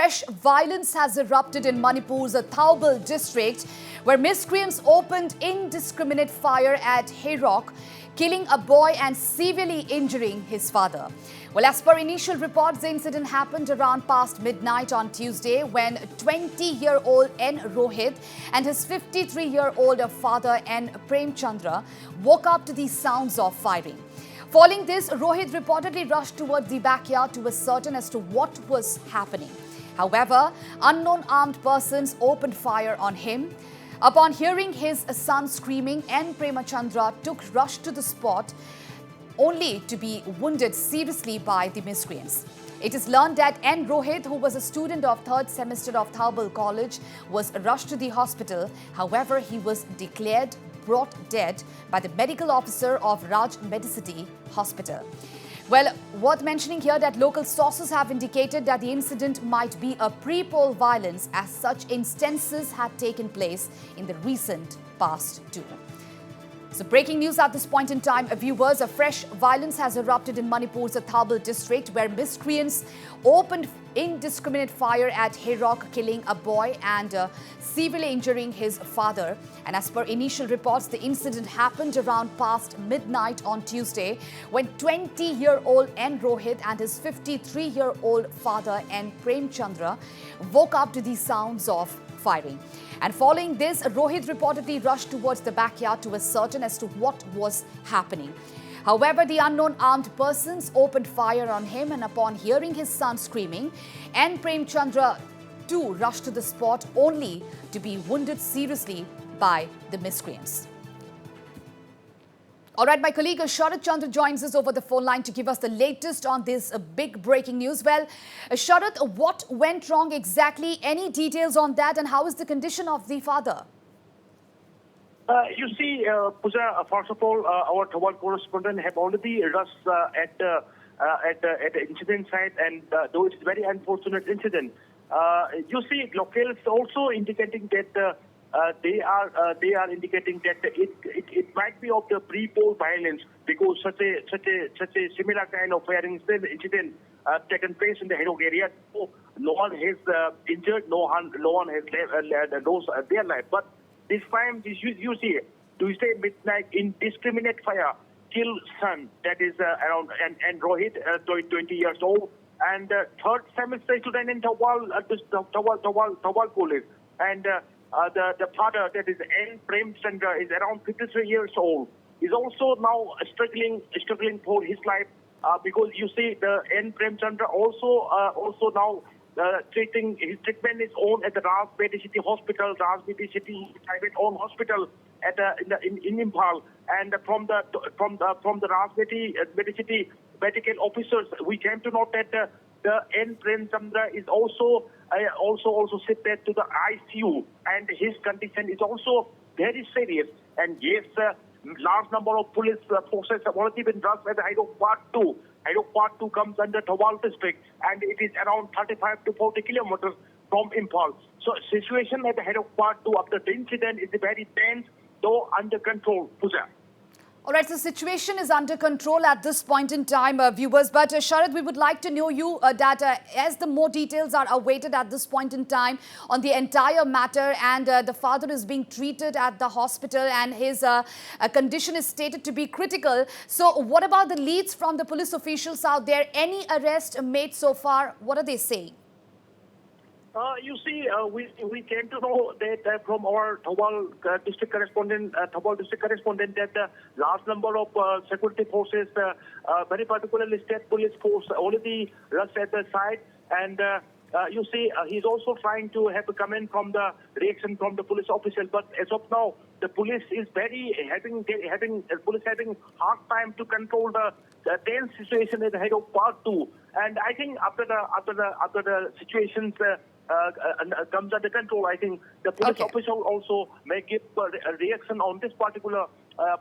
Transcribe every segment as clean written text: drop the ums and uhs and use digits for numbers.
fresh violence has erupted in Manipur's Thoubal district, where miscreants opened indiscriminate fire at Heirok, killing a boy and severely injuring his father. Well, as per initial reports, the incident happened around past midnight on Tuesday when 20-year-old N. Rohit and his 53-year-old father N. Premchandra woke up to the sounds of firing. Following this, Rohit reportedly rushed towards the backyard to ascertain as to what was happening. However, unknown armed persons opened fire on him. Upon hearing his son screaming, N. Premchandra rushed to the spot only to be wounded seriously by the miscreants. It is learned that N. Rohit, who was a student of third semester of Thoubal College, was rushed to the hospital. However, he was declared brought dead by the medical officer of Raj Medicity Hospital. Well, worth mentioning here that local sources have indicated that the incident might be a pre-poll violence, as such instances had taken place in the recent past too. So breaking news at this point in time, viewers, a fresh violence has erupted in Manipur's Thoubal district, where miscreants opened indiscriminate fire at Heirok, killing a boy and severely injuring his father. And as per initial reports, the incident happened around past midnight on Tuesday when 20-year-old N. Rohit and his 53-year-old father N. Premchandra woke up to the sounds of firing. And following this, Rohit reportedly rushed towards the backyard to ascertain as to what was happening. However, the unknown armed persons opened fire on him, and upon hearing his son screaming, N. Premchandra too rushed to the spot only to be wounded seriously by the miscreants. All right, my colleague Sharat Chandra joins us over the phone line to give us the latest on this big breaking news. Well, Sharat, what went wrong exactly? Any details on that, and how is the condition of the father? You see, Pooja, first of all, our Thoubal correspondent have already rushed at the incident site, and though it's a very unfortunate incident, you see, locals also indicating that they are indicating that it might be of the pre-poll violence, because such a similar kind of firing incident taken place in the Heirok area. So no one has injured, no one has lost their life. But this time, you see, Tuesday midnight, indiscriminate fire kill son, that is around, and Rohit, 20 years old, and third semester student in Thoubal College, and the father, that is N. Premchandra, is around 53 years old. Is also now struggling for his life, because you see the N. Premchandra also now his treatment is on at the Raj Medicity Hospital, Raj Medicity private owned hospital in Impal, and from the Raj Medicity medical officers, we came to know that the N. Premchandra is also shifted to the ICU, and his condition is also very serious. And yes, large number of police forces have already been rushed at the Heirok Part 2. Heirok Part 2 comes under Thoubal district, and it is around 35 to 40 kilometers from Impal. So situation at the Heirok Part 2 after the incident is very tense, though under control, Pooja. All right, so the situation is under control at this point in time, viewers. But Sharat, we would like to know you that as the more details are awaited at this point in time on the entire matter, and the father is being treated at the hospital and his condition is stated to be critical. So what about the leads from the police officials out there? Any arrest made so far? What are they saying? You see, we came to know that from our Thoubal district correspondent, that the large number of security forces, very particularly state police force, already rushed at the site, and you see, he's also trying to have a comment from the reaction from the police official. But as of now, the police is having hard time to control the tense situation in the Heirok Part 2. And I think after the situations comes under control, I think the police official also may give a reaction on this particular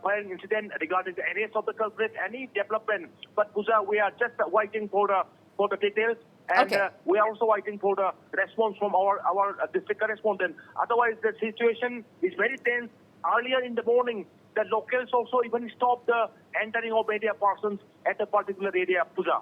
firing incident regarding the arrest of the culprit, any development. But Pooja, we are just waiting for the details, and we are also waiting for the response from our district correspondent. Otherwise, the situation is very tense. Earlier in the morning, the locals also even stopped the entering of media persons at a particular area, Pooja.